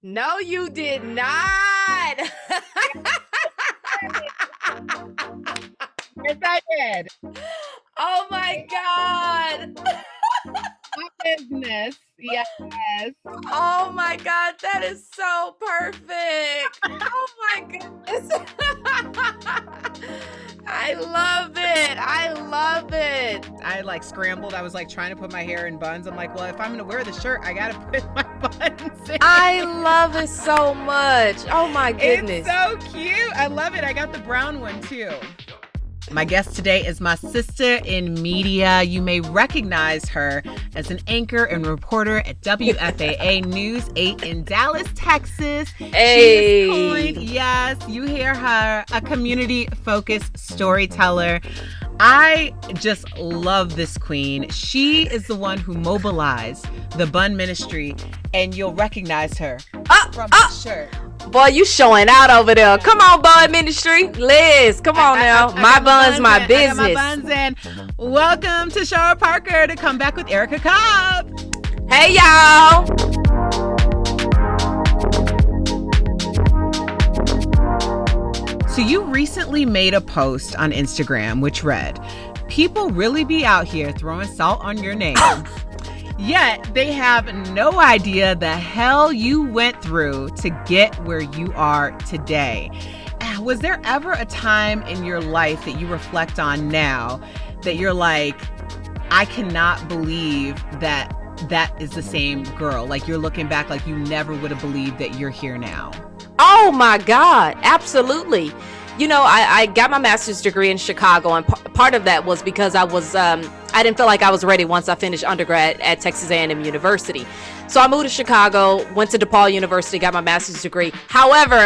No, you did not. Yes, I did. Oh my God. My business. Yes. Oh my God, that is so perfect. Oh my goodness. I love it. I love it. I like scrambled. I was like trying to put my hair in buns. I'm like, well, if I'm going to wear the shirt, I got to put my buns in. I love it so much. Oh my goodness. It's so cute. I love it. I got the brown one too. My guest today is my sister in media. You may recognize her as an anchor and reporter at WFAA News 8 in Dallas, Texas. Hey. She is coined, yes, you hear her, a community-focused storyteller. I just love this queen. She is the one who mobilized the Bun Ministry, and you'll recognize her from the shirt. Boy, you showing out over there. Come on, Bun Ministry. Liz, come on now. My bun's my business. I got my buns in. Welcome to Tashara Parker to Come Back with Erica Cobb. Hey, y'all. So you recently made a post on Instagram which read, "People really be out here throwing salt on your name. Yet they have no idea the hell you went through to get where you are today." Was there ever a time in your life that you reflect on now that you're like, I cannot believe that is the same girl? Like you're looking back like you never would have believed that you're here now. Oh my God, absolutely. You know, I got my master's degree in Chicago, and part of that was because I didn't feel like I was ready once I finished undergrad at Texas A&M University. So I moved to Chicago, went to DePaul University, got my master's degree. However,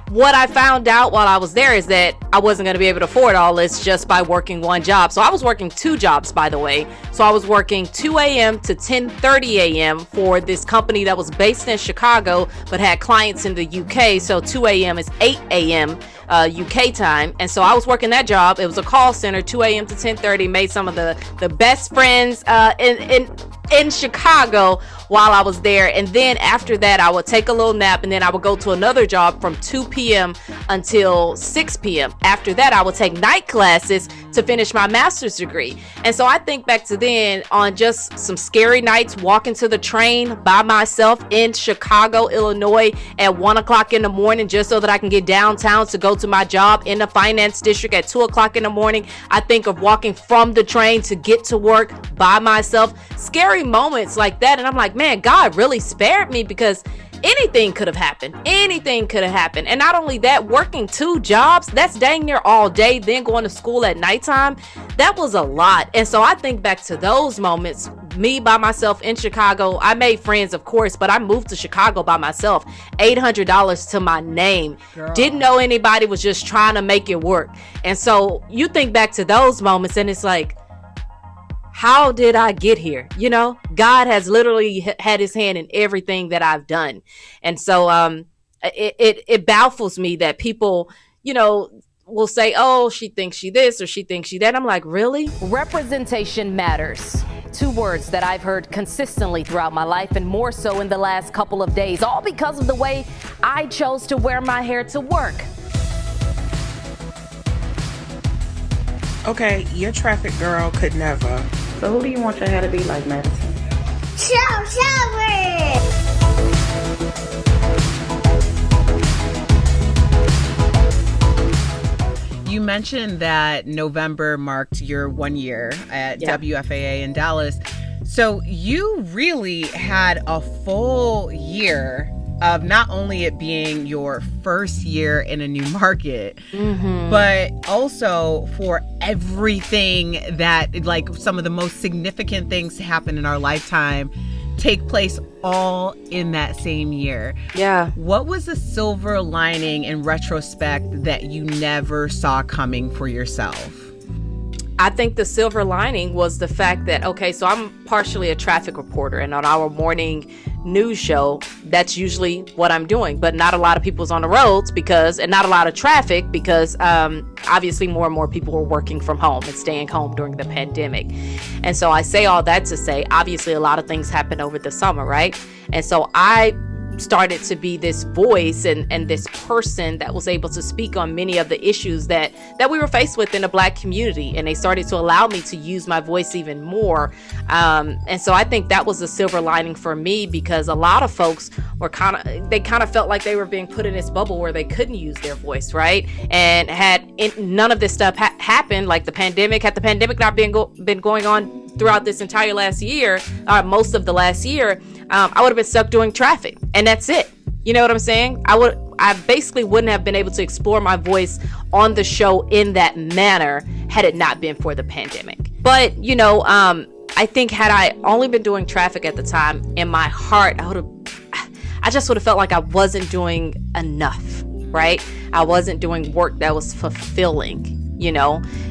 what I found out while I was there is that I wasn't going to be able to afford all this just by working one job. So I was working two jobs, by the way. So I was working 2 a.m. to 10:30 a.m. for this company that was based in Chicago, but had clients in the UK. So 2 a.m. is 8 a.m. UK time. And so I was working that job. It was a call center, 2 a.m. to 10:30, made some of the best friends in Chicago while I was there. And then after that, I would take a little nap, and then I would go to another job from 2 p.m. until 6 p.m. After that, I would take night classes to finish my master's degree. And so I think back to then on just some scary nights walking to the train by myself in Chicago, Illinois at 1 o'clock in the morning just so that I can get downtown to go to my job in the finance district at 2 o'clock in the morning. I think of walking from the train to get to work by myself. Scary moments like that. And I'm like, man, God really spared me, because anything could have happened. Anything could have happened. And not only that, working two jobs, that's dang near all day, then going to school at nighttime, that was a lot. And so I think back to those moments, me by myself in Chicago. I made friends, of course, but I moved to Chicago by myself. $800 to my name. Girl. Didn't know anybody, was just trying to make it work. And so you think back to those moments and it's like, how did I get here? You know, God has literally had his hand in everything that I've done. And so it baffles me that people, you know, will say, oh, she thinks she this or she thinks she that. I'm like, really? Representation matters. Two words that I've heard consistently throughout my life, and more so in the last couple of days, all because of the way I chose to wear my hair to work. Okay, your traffic girl could never. So who do you want your hair to be like, Madison? Shower! You mentioned that November marked your 1 year at WFAA in Dallas. So you really had a full year of not only it being your first year in a new market, but also for everything that, like, some of the most significant things to happen in our lifetime take place all in that same year. Yeah. What was the silver lining in retrospect that you never saw coming for yourself? I think the silver lining was the fact that, okay, so I'm partially a traffic reporter, and on our morning news show, that's usually what I'm doing, but not a lot of people's on the roads and not a lot of traffic because obviously more and more people were working from home and staying home during the pandemic. And so I say all that to say, obviously a lot of things happened over the summer, right? And so I started to be this voice and this person that was able to speak on many of the issues that we were faced with in the Black community. And they started to allow me to use my voice even more. And so I think that was a silver lining for me, because a lot of folks were kind of felt like they were being put in this bubble where they couldn't use their voice, right? And none of this stuff happened, like the pandemic, had the pandemic not been going on throughout this entire last year, most of the last year, I would have been stuck doing traffic, and that's it. You know what I'm saying? I basically wouldn't have been able to explore my voice on the show in that manner had it not been for the pandemic. But, I think had I only been doing traffic at the time, in my heart, I just would have felt like I wasn't doing enough, right? I wasn't doing work that was fulfilling,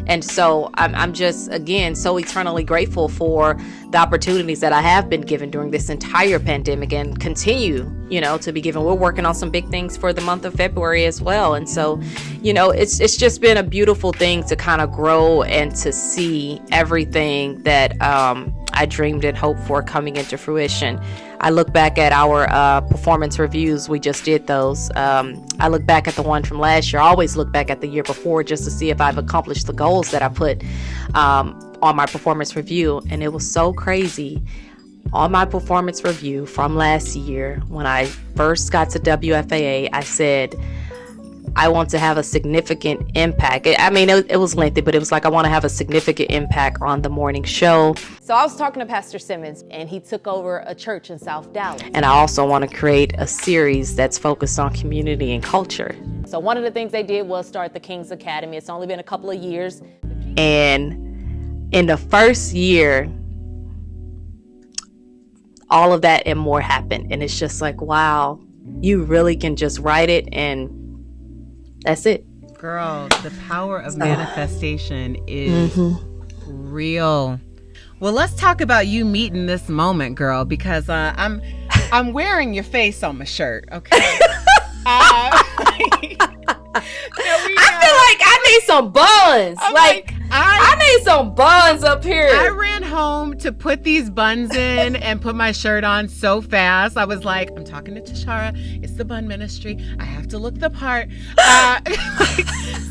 and so I'm just, again, so eternally grateful for the opportunities that I have been given during this entire pandemic and continue, to be given. We're working on some big things for the month of February as well. And so, it's just been a beautiful thing to kind of grow and to see everything that I dreamed and hoped for coming into fruition. I look back at our performance reviews. We just did those. I look back at the one from last year. I always look back at the year before just to see if I've accomplished the goals that I put on my performance review. And it was so crazy. On my performance review from last year, when I first got to WFAA, I said, I want to have a significant impact. It was lengthy, but it was like, I want to have a significant impact on the morning show. So I was talking to Pastor Simmons, and he took over a church in South Dallas. And I also want to create a series that's focused on community and culture. So one of the things they did was start the King's Academy. It's only been a couple of years. And in the first year, all of that and more happened. And it's just like, wow, you really can just write it and that's it. Girl, the power of manifestation is real. Well, let's talk about you meeting this moment, girl, because I'm wearing your face on my shirt, okay? I feel like I need some buns. I need some buns up here. I ran home to put these buns in and put my shirt on so fast. I was like, I'm talking to Tashara. It's the bun ministry. I have to look the part.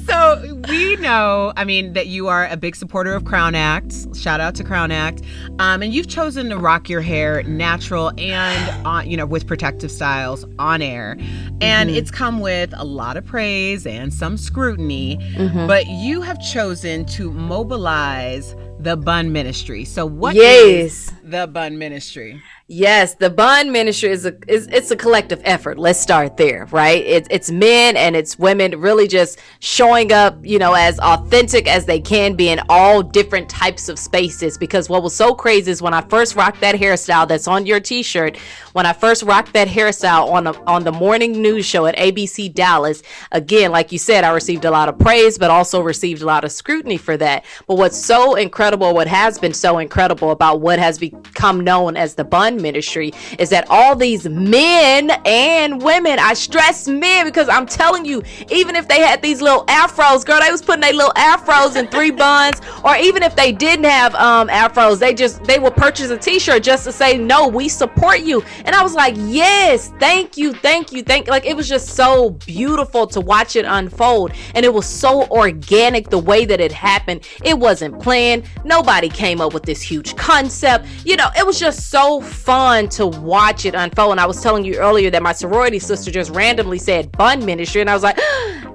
So we know, that you are a big supporter of Crown Act. Shout out to Crown Act. And you've chosen to rock your hair natural and, with protective styles on air. And it's come with a lot of praise and some scrutiny. But you have chosen to mobilize the bun ministry. So what is the bun ministry? Yes, the bun ministry is a collective effort. Let's start there, right? It's men and it's women really just showing up, as authentic as they can be in all different types of spaces. Because what was so crazy is when I first rocked that hairstyle that's on your t-shirt, when I first rocked that hairstyle on the morning news show at ABC Dallas, again, like you said, I received a lot of praise, but also received a lot of scrutiny for that. But what's so incredible, what has been so incredible about what has become known as the bun ministry is that all these men and women, I stress men because I'm telling you, even if they had these little afros, girl, they was putting their little afros in 3 buns, or even if they didn't have afros, they would purchase a t-shirt just to say, no, we support you. And I was like, yes, thank you. Like, it was just so beautiful to watch it unfold. And it was so organic the way that it happened. It wasn't planned. Nobody came up with this huge concept. It was just so fun to watch it unfold. And I was telling you earlier that my sorority sister just randomly said bun ministry. And I was like,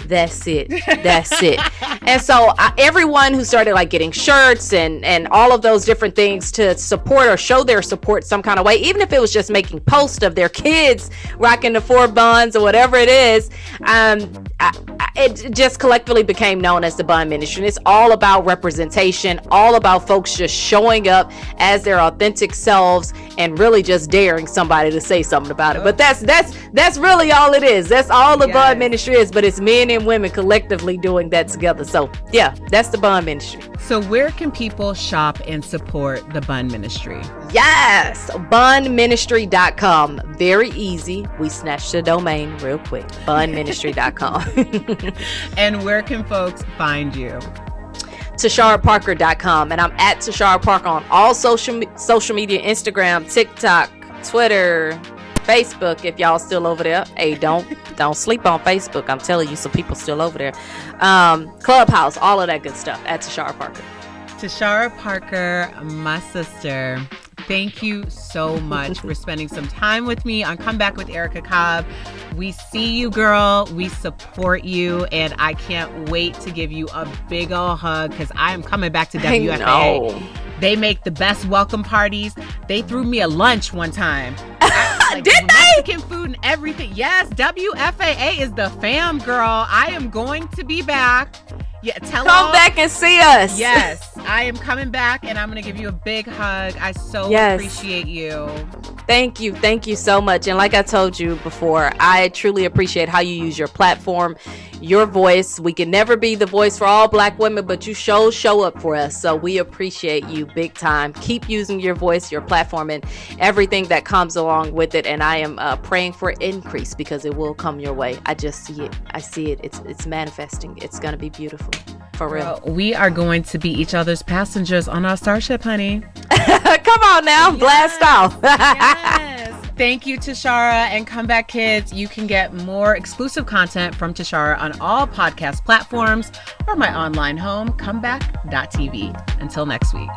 that's it. And so everyone who started like getting shirts and all of those different things to support or show their support some kind of way, even if it was just making posts of their kids rocking the 4 buns or whatever it is, it just collectively became known as the bun ministry. And it's all about representation, all about folks just showing up as their authentic selves and really just daring somebody to say something about it. But that's really all it is. That's all the bun ministry is, but it's men and women collectively doing that together. So yeah, that's the bun ministry. So where can people shop and support the bun ministry? Yes, bunministry.com. Very easy. We snatched the domain real quick. bunministry.com. And where can folks find you? TasharaParker.com. And I'm at Tashara Parker on all social media, Instagram, TikTok, Twitter, Facebook, if y'all still over there. Hey, don't sleep on Facebook. I'm telling you, some people still over there. Clubhouse, all of that good stuff at Tashara Parker. Tashara Parker, my sister, thank you so much for spending some time with me on Come Back with Erica Cobb. We see you, girl. We support you. And I can't wait to give you a big ol' hug because I am coming back to WFA. They make the best welcome parties. They threw me a lunch one time. Did Mexican food and everything. Yes, WFAA is the fam, girl. I am going to be back. Yeah, come back and see us. Yes, I am coming back, and I'm going to give you a big hug. I so appreciate you. Thank you so much. And like I told you before, I truly appreciate how you use your platform, your voice. We can never be the voice for all Black women, but you show up for us. So we appreciate you big time. Keep using your voice, your platform, and everything that comes along with it. And I am praying for increase because it will come your way. I just see it. I see it. It's manifesting. It's going to be beautiful. For real. We are going to be each other's passengers on our starship, honey. Come on now. Yes. Blast off. Yes. Thank you, Tashara. And Come Back Kids, you can get more exclusive content from Tashara on all podcast platforms or my online home, comeback.tv. Until next week.